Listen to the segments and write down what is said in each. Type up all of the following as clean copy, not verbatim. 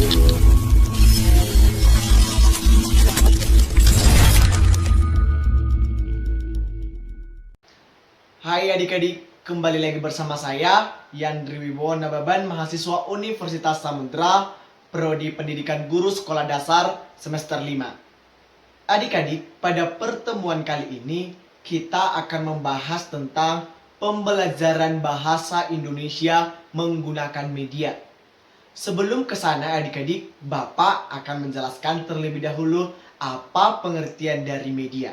Hai adik-adik, kembali lagi bersama saya Yandri Wibowo Nababan, mahasiswa Universitas Samudra, Prodi Pendidikan Guru Sekolah Dasar semester 5. Adik-adik, pada pertemuan kali ini kita akan membahas tentang pembelajaran bahasa Indonesia menggunakan media. Sebelum ke sana adik-adik, Bapak akan menjelaskan terlebih dahulu apa pengertian dari media.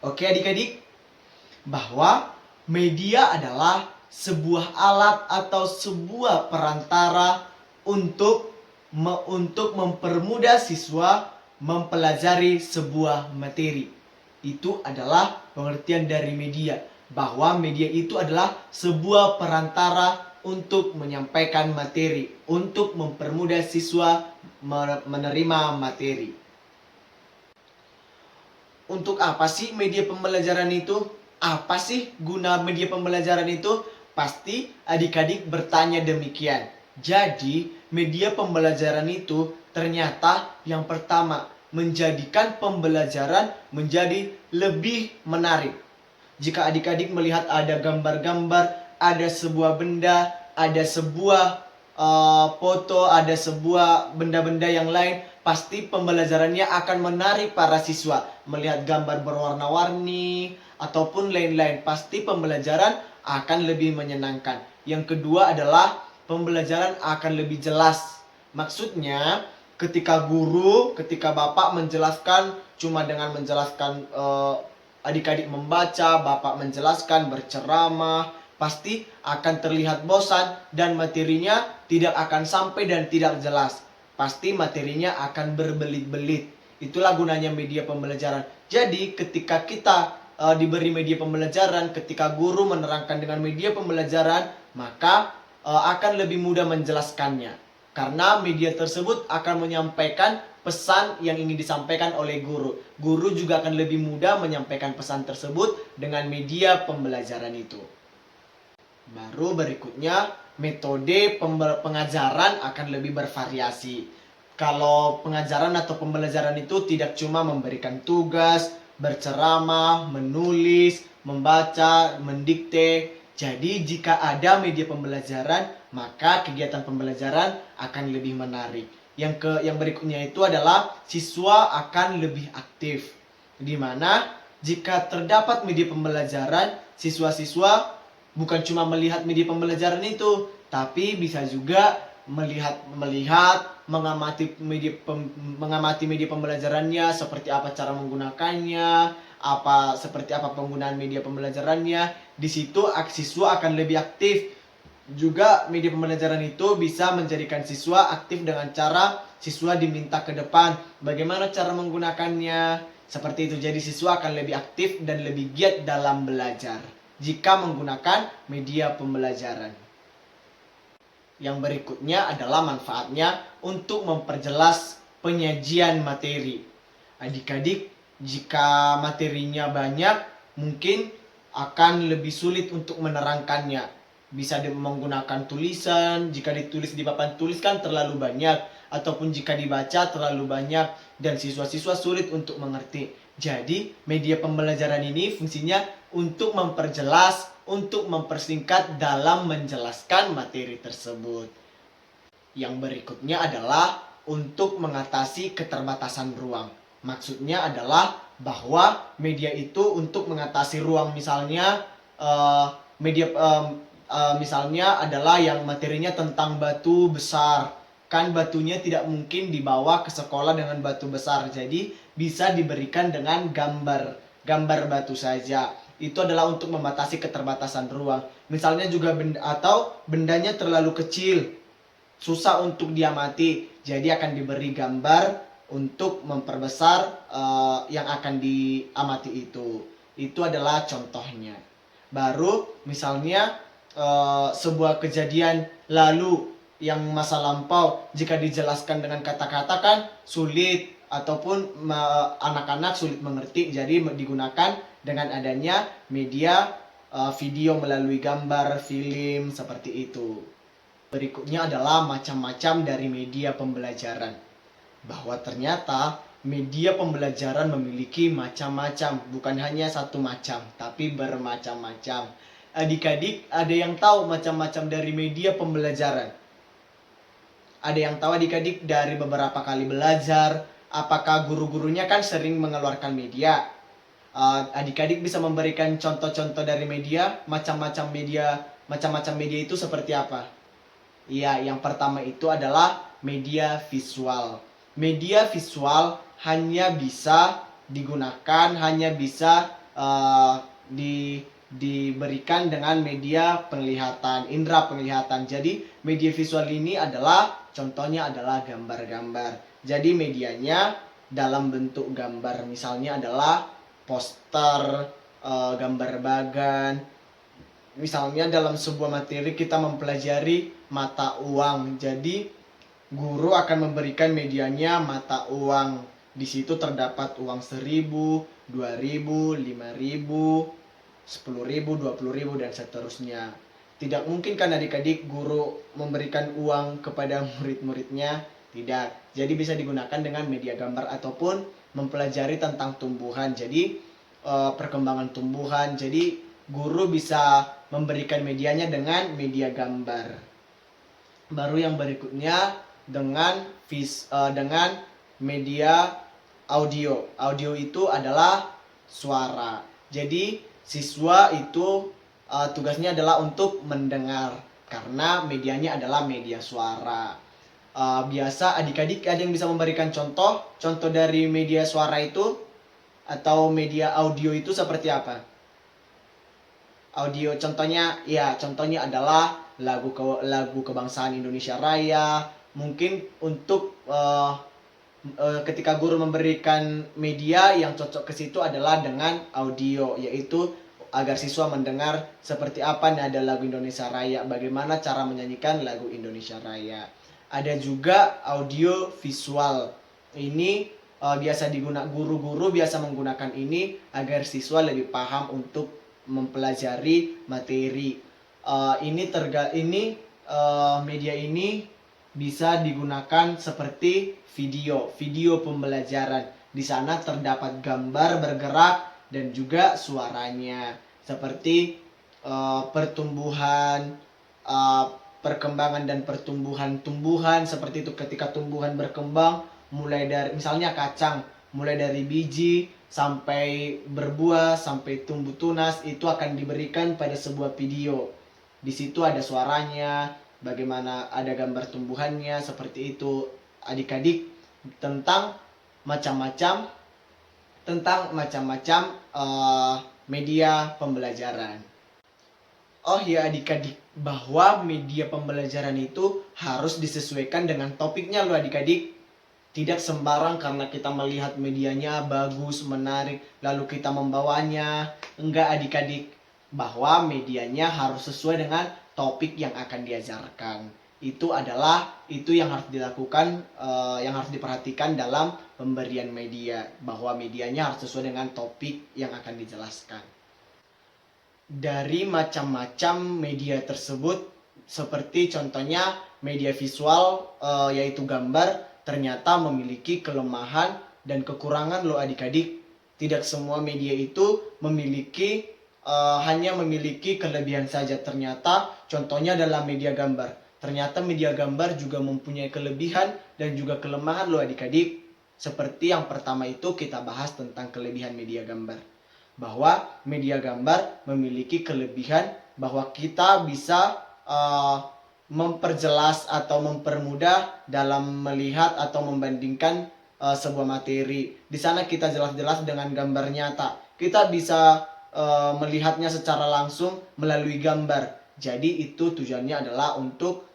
Oke adik-adik? Bahwa media adalah sebuah alat atau sebuah perantara untuk mempermudah siswa mempelajari sebuah materi. Itu adalah pengertian dari media, bahwa media itu adalah sebuah perantara untuk menyampaikan materi, untuk mempermudah siswa menerima materi. Untuk apa sih media pembelajaran itu? Apa sih guna media pembelajaran itu? Pasti adik-adik bertanya demikian. Jadi, media pembelajaran itu ternyata yang pertama menjadikan pembelajaran menjadi lebih menarik. Jika adik-adik melihat ada gambar-gambar, ada sebuah benda, ada sebuah foto, ada sebuah benda-benda yang lain, pasti pembelajarannya akan menarik para siswa. Melihat gambar berwarna-warni ataupun lain-lain, pasti pembelajaran akan lebih menyenangkan. Yang kedua adalah pembelajaran akan lebih jelas. Maksudnya ketika bapak menjelaskan cuma dengan menjelaskan adik-adik membaca, bapak menjelaskan berceramah, pasti akan terlihat bosan dan materinya tidak akan sampai dan tidak jelas. Pasti materinya akan berbelit-belit. Itulah gunanya media pembelajaran. Jadi ketika kita diberi media pembelajaran, ketika guru menerangkan dengan media pembelajaran, maka akan lebih mudah menjelaskannya. Karena media tersebut akan menyampaikan pesan yang ingin disampaikan oleh guru. Guru juga akan lebih mudah menyampaikan pesan tersebut dengan media pembelajaran itu. Baru berikutnya, metode pengajaran akan lebih bervariasi. Kalau pengajaran atau pembelajaran itu tidak cuma memberikan tugas, berceramah, menulis, membaca, mendikte. Jadi jika ada media pembelajaran, maka kegiatan pembelajaran akan lebih menarik. Yang berikutnya itu adalah siswa akan lebih aktif. Di mana jika terdapat media pembelajaran, siswa-siswa bukan cuma melihat media pembelajaran itu, tapi bisa juga mengamati media pembelajarannya, seperti apa cara menggunakannya, seperti apa penggunaan media pembelajarannya. Di situ siswa akan lebih aktif. Juga media pembelajaran itu bisa menjadikan siswa aktif dengan cara siswa diminta ke depan bagaimana cara menggunakannya. Seperti itu, jadi siswa akan lebih aktif dan lebih giat dalam belajar jika menggunakan media pembelajaran. Yang berikutnya adalah manfaatnya untuk memperjelas penyajian materi. Adik-adik, jika materinya banyak, mungkin akan lebih sulit untuk menerangkannya. Bisa menggunakan tulisan, jika ditulis di papan tulis kan terlalu banyak, ataupun jika dibaca terlalu banyak, dan siswa-siswa sulit untuk mengerti. Jadi, media pembelajaran ini fungsinya untuk memperjelas, untuk mempersingkat dalam menjelaskan materi tersebut. Yang berikutnya adalah untuk mengatasi keterbatasan ruang. Maksudnya adalah bahwa media itu untuk mengatasi ruang, misalnya misalnya adalah yang materinya tentang batu besar. Kan batunya tidak mungkin dibawa ke sekolah dengan batu besar, jadi bisa diberikan dengan gambar batu saja. Itu adalah untuk membatasi keterbatasan ruang. Misalnya juga bendanya terlalu kecil, susah untuk diamati, jadi akan diberi gambar untuk memperbesar yang akan diamati itu. Itu adalah contohnya. Baru misalnya sebuah kejadian lalu yang masa lampau, jika dijelaskan dengan kata-kata kan sulit, ataupun anak-anak sulit mengerti, jadi digunakan dengan adanya media video melalui gambar, film, seperti itu. Berikutnya adalah macam-macam dari media pembelajaran. Bahwa ternyata media pembelajaran memiliki macam-macam, bukan hanya satu macam, tapi bermacam-macam. Adik-adik, ada yang tahu macam-macam dari media pembelajaran? Ada yang tahu adik-adik dari beberapa kali belajar, apakah guru-gurunya kan sering mengeluarkan media? Adik-adik bisa memberikan contoh-contoh dari media, macam-macam media itu seperti apa? Iya, yang pertama itu adalah media visual. Media visual hanya bisa digunakan, hanya bisa diberikan dengan media penglihatan, indera penglihatan. Jadi media visual ini adalah contohnya adalah gambar-gambar. Jadi medianya dalam bentuk gambar, misalnya adalah poster, gambar bagan. Misalnya dalam sebuah materi kita mempelajari mata uang. Jadi guru akan memberikan medianya mata uang. Di situ terdapat uang 1.000, 2.000, 5.000, 10.000, 20.000 dan seterusnya. Tidak mungkin kan adik-adik guru memberikan uang kepada murid-muridnya? Tidak. Jadi bisa digunakan dengan media gambar ataupun mempelajari tentang tumbuhan. Jadi perkembangan tumbuhan. Jadi guru bisa memberikan medianya dengan media gambar. Baru yang berikutnya dengan media audio. Audio itu adalah suara. Jadi siswa itu tugasnya adalah untuk mendengar karena medianya adalah media suara. Biasa adik-adik ada yang bisa memberikan contoh dari media suara itu atau media audio itu seperti apa? Audio contohnya adalah lagu kebangsaan Indonesia Raya. Mungkin untuk ketika guru memberikan media yang cocok ke situ adalah dengan audio, yaitu agar siswa mendengar seperti apa nada lagu Indonesia Raya, bagaimana cara menyanyikan lagu Indonesia Raya. Ada juga audio visual. Ini biasa digunakan guru-guru biasa menggunakan ini agar siswa lebih paham untuk mempelajari materi. Media ini bisa digunakan seperti video pembelajaran. Di sana terdapat gambar bergerak dan juga suaranya, seperti pertumbuhan, perkembangan dan pertumbuhan tumbuhan seperti itu. Ketika tumbuhan berkembang, mulai dari misalnya kacang, mulai dari biji sampai berbuah sampai tumbuh tunas, itu akan diberikan pada sebuah video. Di situ ada suaranya, bagaimana ada gambar tumbuhannya seperti itu. Adik-adik tentang macam-macam media pembelajaran. Oh ya adik-adik, bahwa media pembelajaran itu harus disesuaikan dengan topiknya loh adik-adik. Tidak sembarang karena kita melihat medianya bagus, menarik, lalu kita membawanya. Enggak adik-adik, bahwa medianya harus sesuai dengan topik yang akan diajarkan. Itu yang harus dilakukan, yang harus diperhatikan dalam pemberian media, bahwa medianya harus sesuai dengan topik yang akan dijelaskan. Dari macam-macam media tersebut, seperti contohnya media visual, yaitu gambar, ternyata memiliki kelemahan dan kekurangan loh adik-adik. Tidak semua media itu hanya memiliki kelebihan saja. Ternyata contohnya dalam media gambar. Ternyata media gambar juga mempunyai kelebihan dan juga kelemahan loh adik-adik. Seperti yang pertama itu kita bahas tentang kelebihan media gambar. Bahwa media gambar memiliki kelebihan bahwa kita bisa memperjelas atau mempermudah dalam melihat atau membandingkan sebuah materi. Di sana kita jelas-jelas dengan gambar nyata. Kita bisa melihatnya secara langsung melalui gambar. Jadi itu tujuannya adalah untuk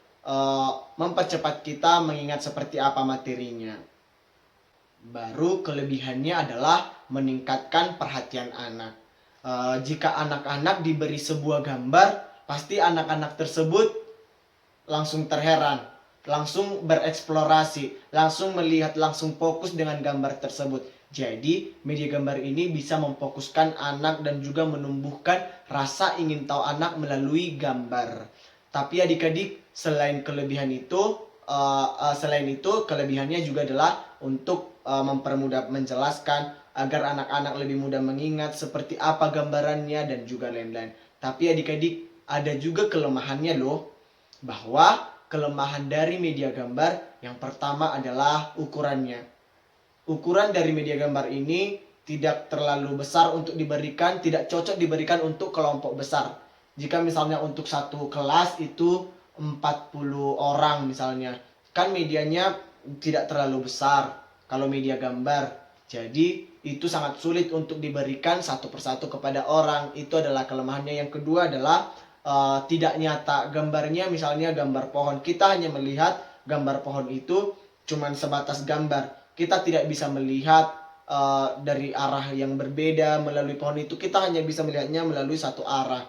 mempercepat kita mengingat seperti apa materinya. Baru kelebihannya adalah meningkatkan perhatian anak. Jika anak-anak diberi sebuah gambar, pasti anak-anak tersebut langsung terheran, langsung bereksplorasi, langsung melihat, langsung fokus dengan gambar tersebut. Jadi media gambar ini bisa memfokuskan anak dan juga menumbuhkan rasa ingin tahu anak melalui gambar. Tapi adik-adik, Selain itu kelebihannya juga adalah untuk mempermudah menjelaskan agar anak-anak lebih mudah mengingat seperti apa gambarannya dan juga lain-lain. Tapi adik-adik, ada juga kelemahannya loh. Bahwa kelemahan dari media gambar yang pertama adalah ukurannya. Ukuran dari media gambar ini tidak terlalu besar untuk diberikan, tidak cocok diberikan untuk kelompok besar. Jika misalnya untuk satu kelas itu 40 orang misalnya, kan medianya tidak terlalu besar kalau media gambar. Jadi itu sangat sulit untuk diberikan satu persatu kepada orang. Itu adalah kelemahannya. Yang kedua adalah tidak nyata gambarnya. Misalnya gambar pohon, kita hanya melihat gambar pohon itu cuman sebatas gambar. Kita tidak bisa melihat dari arah yang berbeda melalui pohon itu. Kita hanya bisa melihatnya melalui satu arah.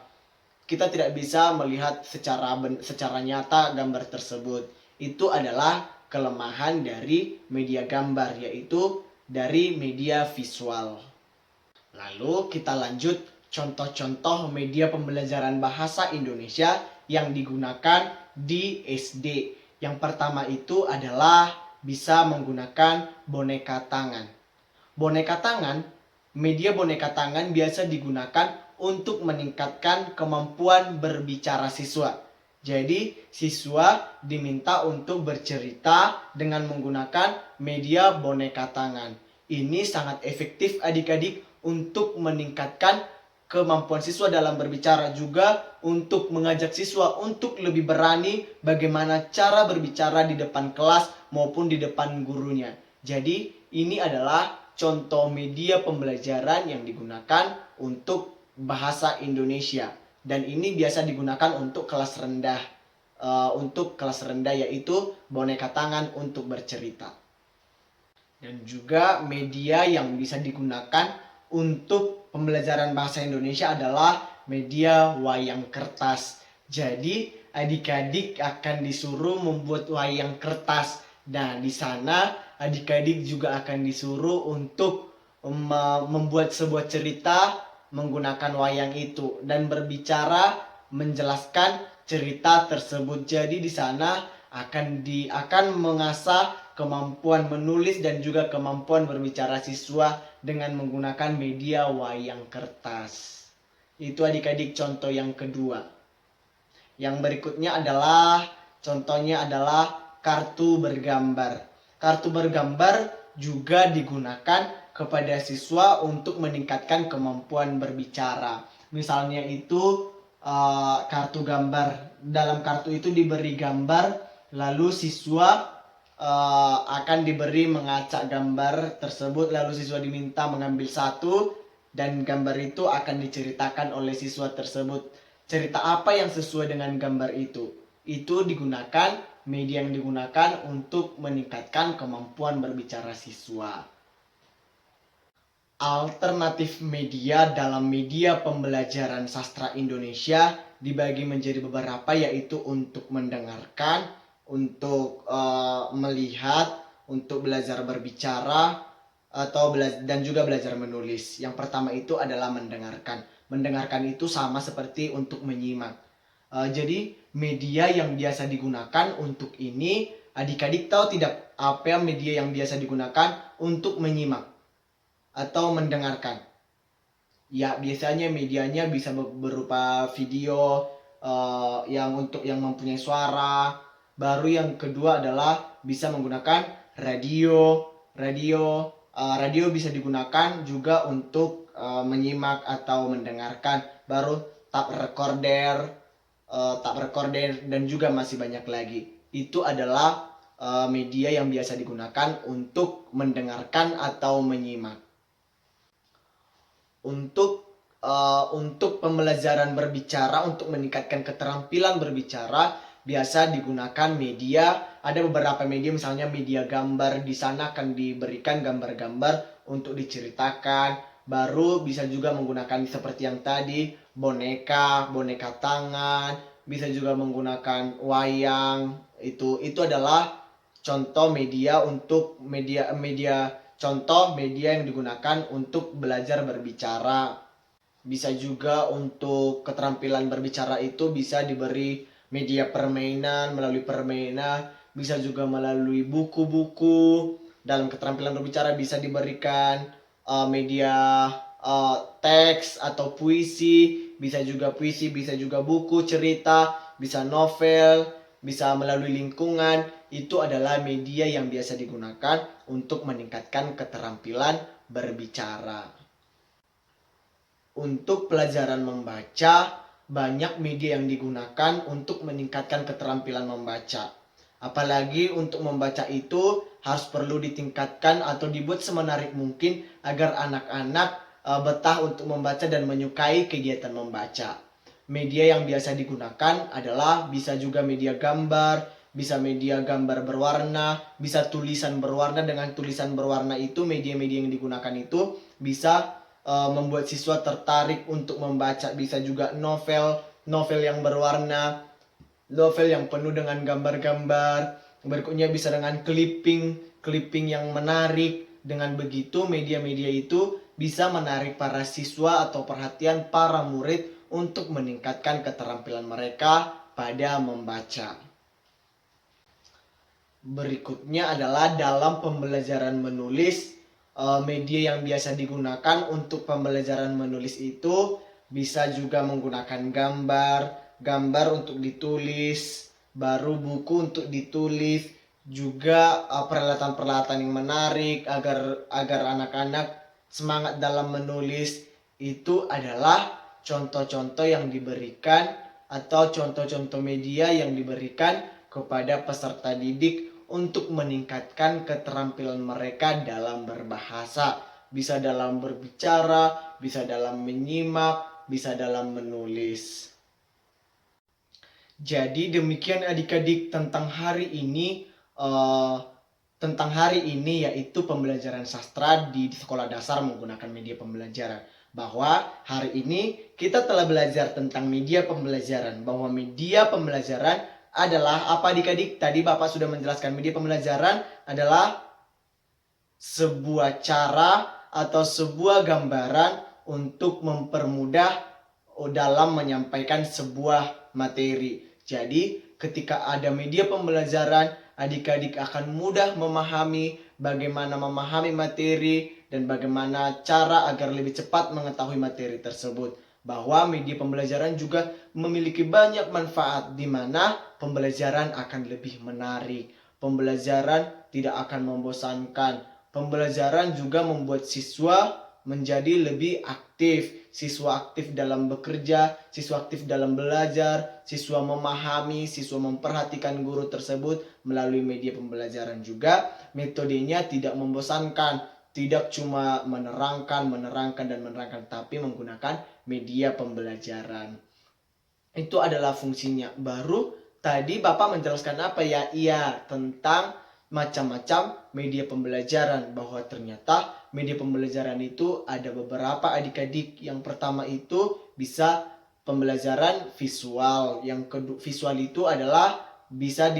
Kita tidak bisa melihat secara nyata gambar tersebut. Itu adalah kelemahan dari media gambar, yaitu dari media visual. Lalu kita lanjut contoh-contoh media pembelajaran bahasa Indonesia yang digunakan di SD. Yang pertama itu adalah bisa menggunakan boneka tangan. Media boneka tangan biasa digunakan untuk meningkatkan kemampuan berbicara siswa. Jadi siswa diminta untuk bercerita dengan menggunakan media boneka tangan. Ini sangat efektif adik-adik untuk meningkatkan kemampuan siswa dalam berbicara, juga untuk mengajak siswa untuk lebih berani bagaimana cara berbicara di depan kelas maupun di depan gurunya. Jadi ini adalah contoh media pembelajaran yang digunakan untuk bahasa Indonesia. Dan ini biasa digunakan untuk kelas rendah. Yaitu boneka tangan untuk bercerita. Dan juga media yang bisa digunakan untuk pembelajaran bahasa Indonesia adalah media wayang kertas. Jadi adik-adik akan disuruh membuat wayang kertas. Nah, di sana adik-adik juga akan disuruh untuk membuat sebuah cerita menggunakan wayang itu dan berbicara menjelaskan cerita tersebut. Jadi di sana akan mengasah kemampuan menulis dan juga kemampuan berbicara siswa dengan menggunakan media wayang kertas. Itu adik-adik contoh yang kedua. Yang berikutnya adalah contohnya adalah kartu bergambar. Kartu bergambar juga digunakan kepada siswa untuk meningkatkan kemampuan berbicara. Misalnya itu kartu gambar. Dalam kartu itu diberi gambar, lalu siswa akan diberi mengacak gambar tersebut, lalu siswa diminta mengambil satu dan gambar itu akan diceritakan oleh siswa tersebut. Cerita apa yang sesuai dengan gambar itu? Itu media yang digunakan untuk meningkatkan kemampuan berbicara siswa. Alternatif media dalam media pembelajaran sastra Indonesia dibagi menjadi beberapa, yaitu untuk mendengarkan, untuk melihat, untuk belajar berbicara, dan juga belajar menulis. Yang pertama itu adalah mendengarkan. Mendengarkan itu sama seperti untuk menyimak. Jadi media yang biasa digunakan untuk ini, adik-adik tahu tidak apa media yang biasa digunakan untuk menyimak atau mendengarkan? Ya, biasanya medianya bisa berupa video yang mempunyai suara. Baru yang kedua adalah bisa menggunakan radio. Radio bisa digunakan juga untuk menyimak atau mendengarkan. Baru tape recorder dan juga masih banyak lagi. Itu adalah media yang biasa digunakan untuk mendengarkan atau menyimak. Untuk pembelajaran berbicara, untuk meningkatkan keterampilan berbicara, biasa digunakan media. Ada beberapa media, misalnya media gambar. Di sana akan diberikan gambar-gambar untuk diceritakan. Baru bisa juga menggunakan seperti yang tadi, boneka tangan. Bisa juga menggunakan wayang. Itu adalah contoh media yang digunakan untuk belajar berbicara. Bisa juga untuk keterampilan berbicara itu bisa diberi media permainan, melalui permainan, bisa juga melalui buku-buku. Dalam keterampilan berbicara bisa diberikan media teks atau puisi, bisa juga puisi, bisa juga buku cerita, bisa novel, bisa melalui lingkungan. Itu adalah media yang biasa digunakan untuk meningkatkan keterampilan berbicara. Untuk pelajaran membaca, banyak media yang digunakan untuk meningkatkan keterampilan membaca. Apalagi untuk membaca itu harus perlu ditingkatkan atau dibuat semenarik mungkin agar anak-anak betah untuk membaca dan menyukai kegiatan membaca. Media yang biasa digunakan adalah bisa juga media gambar, bisa media gambar berwarna, bisa tulisan berwarna. Dengan tulisan berwarna itu, media-media yang digunakan itu bisa membuat siswa tertarik untuk membaca. Bisa juga novel yang berwarna, novel yang penuh dengan gambar-gambar. Berikutnya bisa dengan clipping yang menarik. Dengan begitu media-media itu bisa menarik para siswa atau perhatian para murid untuk meningkatkan keterampilan mereka pada membaca. Berikutnya adalah dalam pembelajaran menulis. Media yang biasa digunakan untuk pembelajaran menulis itu bisa juga menggunakan gambar untuk ditulis, baru buku untuk ditulis, juga peralatan-peralatan yang menarik agar anak-anak semangat dalam menulis. Itu adalah contoh-contoh yang diberikan atau contoh-contoh media yang diberikan kepada peserta didik untuk meningkatkan keterampilan mereka dalam berbahasa. Bisa dalam berbicara, bisa dalam menyimak, bisa dalam menulis. Jadi demikian adik-adik tentang hari ini, yaitu pembelajaran sastra di sekolah dasar menggunakan media pembelajaran. Bahwa hari ini kita telah belajar tentang media pembelajaran, bahwa media pembelajaran adalah apa adik-adik? Tadi Bapak sudah menjelaskan media pembelajaran adalah sebuah cara atau sebuah gambaran untuk mempermudah dalam menyampaikan sebuah materi. Jadi ketika ada media pembelajaran, adik-adik akan mudah memahami bagaimana memahami materi dan bagaimana cara agar lebih cepat mengetahui materi tersebut. Bahwa media pembelajaran juga memiliki banyak manfaat, di mana pembelajaran akan lebih menarik, pembelajaran tidak akan membosankan, pembelajaran juga membuat siswa menjadi lebih aktif. Siswa aktif dalam bekerja, siswa aktif dalam belajar, siswa memahami, siswa memperhatikan guru tersebut melalui media pembelajaran juga. Metodenya tidak membosankan, tidak cuma menerangkan, tapi menggunakan media pembelajaran. Itu adalah fungsinya. Baru tadi Bapak menjelaskan apa ya? Iya, tentang macam-macam media pembelajaran. Bahwa ternyata media pembelajaran itu ada beberapa adik-adik. Yang pertama itu bisa pembelajaran visual. Yang kedua, visual itu adalah bisa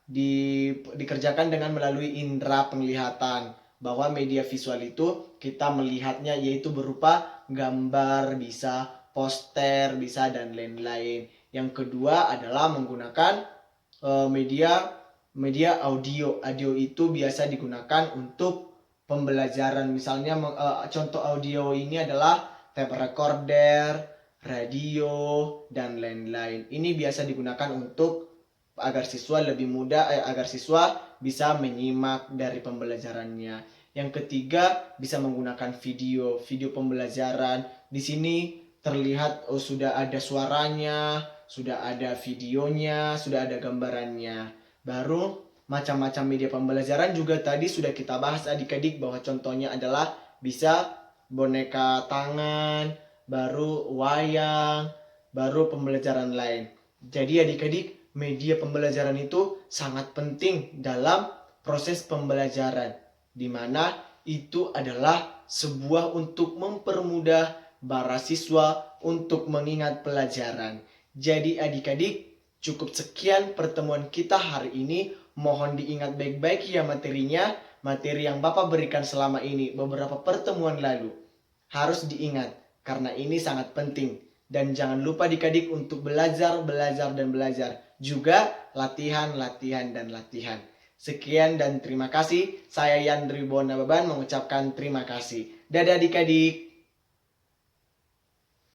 dikerjakan dengan melalui indera penglihatan. Bahwa media visual itu kita melihatnya yaitu berupa gambar, bisa poster, bisa dan lain-lain. Yang kedua adalah menggunakan media audio. Audio itu biasa digunakan untuk pembelajaran. Misalnya contoh audio ini adalah tape recorder, radio, dan lain-lain. Ini biasa digunakan untuk agar siswa lebih mudah, agar siswa bisa menyimak dari pembelajarannya. Yang ketiga, bisa menggunakan video pembelajaran. Di sini terlihat sudah ada suaranya, sudah ada videonya, sudah ada gambarannya. Baru macam-macam media pembelajaran juga tadi sudah kita bahas adik-adik, bahwa contohnya adalah bisa boneka tangan, baru wayang, baru pembelajaran lain. Jadi adik-adik, media pembelajaran itu sangat penting dalam proses pembelajaran, di mana itu adalah sebuah untuk mempermudah para siswa untuk mengingat pelajaran. Jadi adik-adik, cukup sekian pertemuan kita hari ini. Mohon diingat baik-baik ya materinya. Materi yang Bapak berikan selama ini beberapa pertemuan lalu harus diingat karena ini sangat penting. Dan jangan lupa adik-adik untuk belajar, dan belajar. Juga latihan, dan latihan. Sekian dan terima kasih. Saya Yandri Bonababan mengucapkan terima kasih. Dadah adik-adik.